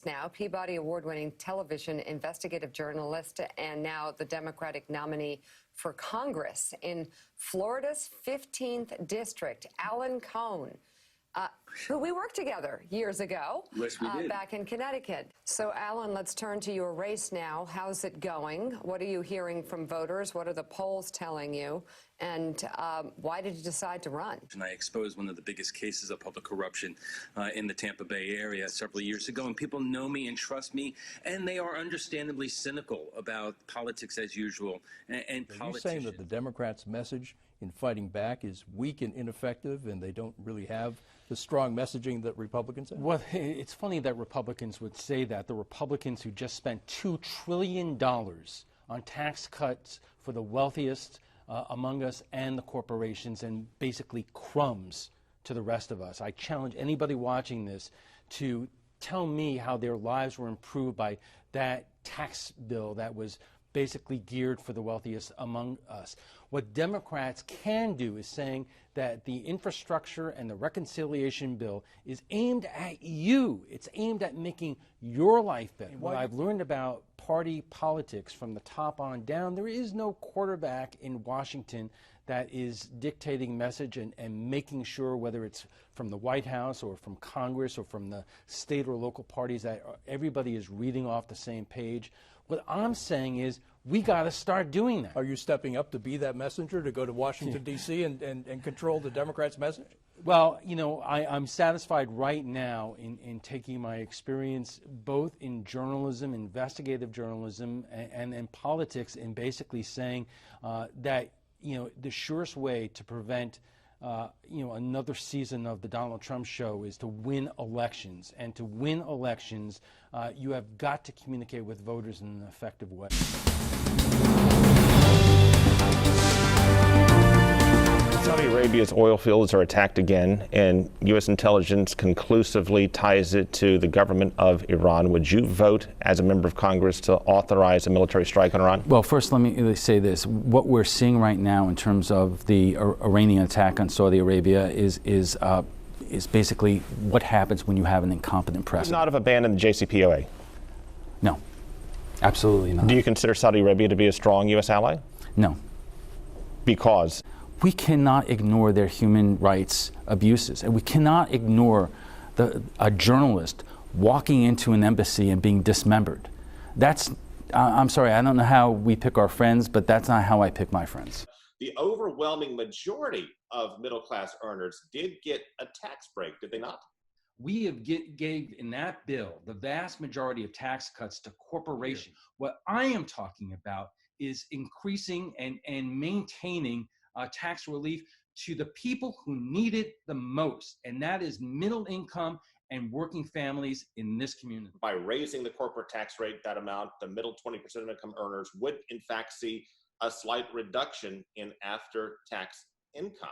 Now, Peabody Award-winning television investigative journalist and now the Democratic nominee for Congress in Florida's 15th district, Alan Cohn, who we worked together years ago. Yes, we did. Back in Connecticut. So, Alan, let's turn to your race now. How's it going? What are you hearing from voters? What are the polls telling you? And why did you decide to run? And I exposed one of the biggest cases of public corruption in the Tampa Bay area several years ago, and people know me and trust me, and they are understandably cynical about politics as usual. And Are you saying that the Democrats' message in fighting back is weak and ineffective, and they don't really have the strong messaging that Republicans have? Well, it's funny that Republicans would say that. The Republicans who just spent $2 trillion on tax cuts for the wealthiest among us and the corporations, and basically crumbs to the rest of us. I challenge anybody watching this to tell me how their lives were improved by that tax bill that was basically geared for the wealthiest among us. What Democrats can do is saying that the infrastructure and the reconciliation bill is aimed at you. It's aimed at making your life better. What I've learned about party politics from the top on down, there is no quarterback in Washington that is dictating message and making sure, whether it's from the White House or from Congress or from the state or local parties, that everybody is reading off the same page. What I'm saying is we got to start doing that. Are you stepping up to be that messenger, to go to Washington, D.C. and control the Democrats' message? Well, you know, I'm satisfied right now in taking my experience both in journalism, investigative journalism, and in politics, and basically saying that, you know, the surest way to prevent another season of the Donald Trump show is to win elections. And to win elections, you have got to communicate with voters in an effective way. Saudi Arabia's oil fields are attacked again, and U.S. intelligence conclusively ties it to the government of Iran. Would you vote as a member of Congress to authorize a military strike on Iran? Well, first, let me say this. What we're seeing right now in terms of the Iranian attack on Saudi Arabia is basically what happens when you have an incompetent president. Not have abandoned the JCPOA? No, absolutely not. Do you consider Saudi Arabia to be a strong U.S. ally? No. Because? We cannot ignore their human rights abuses, and we cannot ignore a journalist walking into an embassy and being dismembered. I'm sorry, I don't know how we pick our friends, but that's not how I pick my friends. The overwhelming majority of middle-class earners did get a tax break, did they not? We have gave in that bill the vast majority of tax cuts to corporations. What I am talking about is increasing and maintaining tax relief to the people who need it the most, and that is middle income and working families in this community. By raising the corporate tax rate that amount, the middle 20% of income earners would in fact see a slight reduction in after-tax income.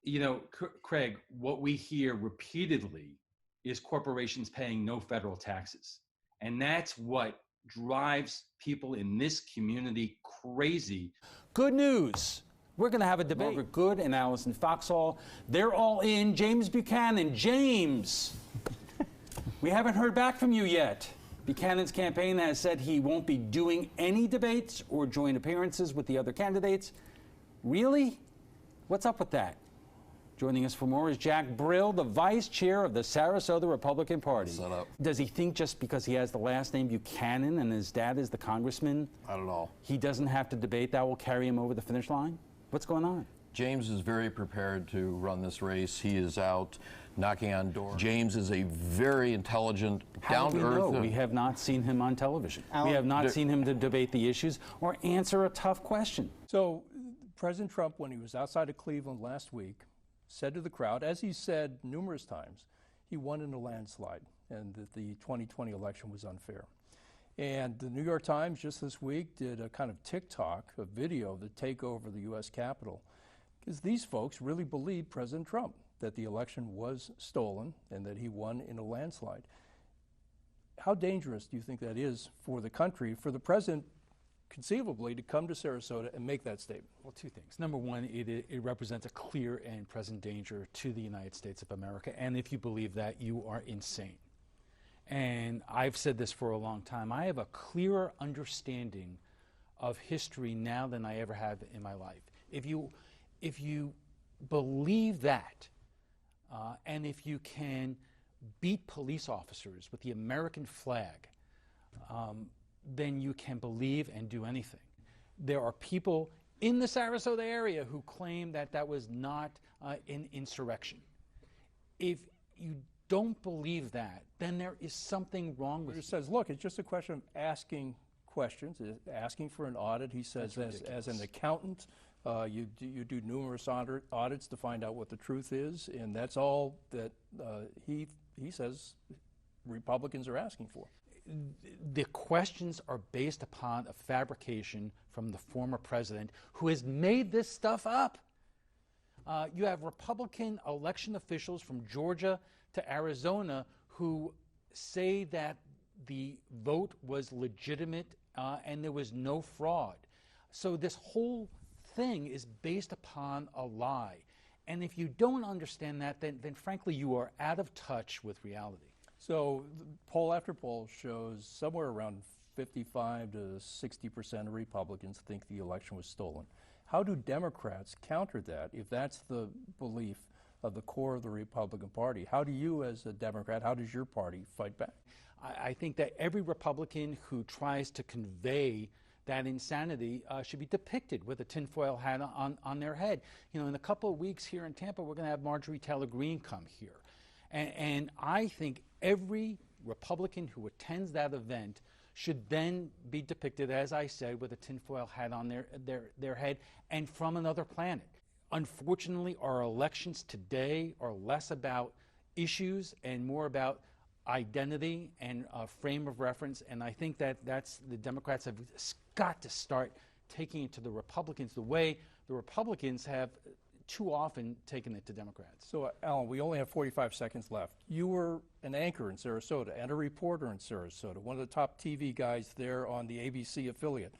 You know, Craig, what we hear repeatedly is corporations paying no federal taxes, and that's what drives people in this community crazy. Good news. We're going to have a debate. Margaret Good and Allison Foxhall, they're all in. James Buchanan. James, we haven't heard back from you yet. Buchanan's campaign has said he won't be doing any debates or joint appearances with the other candidates. Really? What's up with that? Joining us for more is Jack Brill, the vice chair of the Sarasota Republican Party. Shut up. Does he think just because he has the last name Buchanan and his dad is the congressman, Not at all. he doesn't have to debate that will carry him over the finish line? What's going on? James is very prepared to run this race. He is out knocking on doors. James is a very intelligent, down-to-earth. We have not seen him on television. We have not seen him to debate the issues or answer a tough question. So President Trump, when he was outside of Cleveland last week, said to the crowd, as he said numerous times, he won in a landslide and that the 2020 election was unfair. And the New York Times just this week did a kind of TikTok, a video of the takeover of the U.S. Capitol, because these folks really believe President Trump, that the election was stolen and that he won in a landslide. How dangerous do you think that is for the country, for the president conceivably to come to Sarasota and make that statement? Well, two things. Number one, it represents a clear and present danger to the United States of America. And if you believe that, you are insane. and I've said this for a long time, I have a clearer understanding of history now than I ever have in my life. If you believe that, and if you can beat police officers with the American flag, then you can believe and do anything. There are people in the Sarasota area who claim that that was not an insurrection. If you don't believe that, then there is something wrong with it. He says, look, it's just a question of asking questions, asking for an audit. He says, as an accountant, you do numerous audits to find out what the truth is, and that's all that he says Republicans are asking for. The questions are based upon a fabrication from the former president who has made this stuff up. You have Republican election officials from Georgia to Arizona who say that the vote was legitimate and there was no fraud. So this whole thing is based upon a lie. And if you don't understand that, then frankly, you are out of touch with reality. So poll after poll shows somewhere around 55 to 60% of Republicans think the election was stolen. How do Democrats counter that if that's the belief of the core of the Republican Party? How do you, as a Democrat, how does your party fight back? I think that every Republican who tries to convey that insanity should be depicted with a tinfoil hat on their head. You know, in a couple of weeks here in Tampa, we're going to have Marjorie Taylor Greene come here. And I think every Republican who attends that event should then be depicted, as I said, with a tinfoil hat on their head and from another planet. Unfortunately, our elections today are less about issues and more about identity and frame of reference, and I think that's the Democrats have got to start taking it to the Republicans the way the Republicans have too often taken it to Democrats. So, Alan, we only have 45 seconds left. You were an anchor in Sarasota and a reporter in Sarasota, one of the top TV guys there on the ABC affiliate.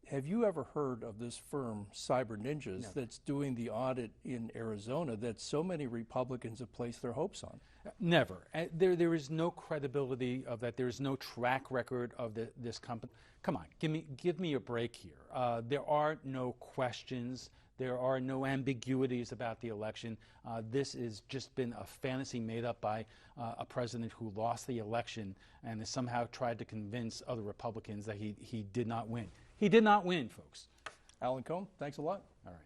Have you ever heard of this firm, Cyber Ninjas, No. that's doing the audit in Arizona that so many Republicans have placed their hopes on? Never. There is no credibility of that. There is no track record of this company. Come on, give me a break here. There are no questions. There are no ambiguities about the election. This has just been a fantasy made up by a president who lost the election and has somehow tried to convince other Republicans that he did not win. He did not win, folks. Alan Cohn, thanks a lot. All right.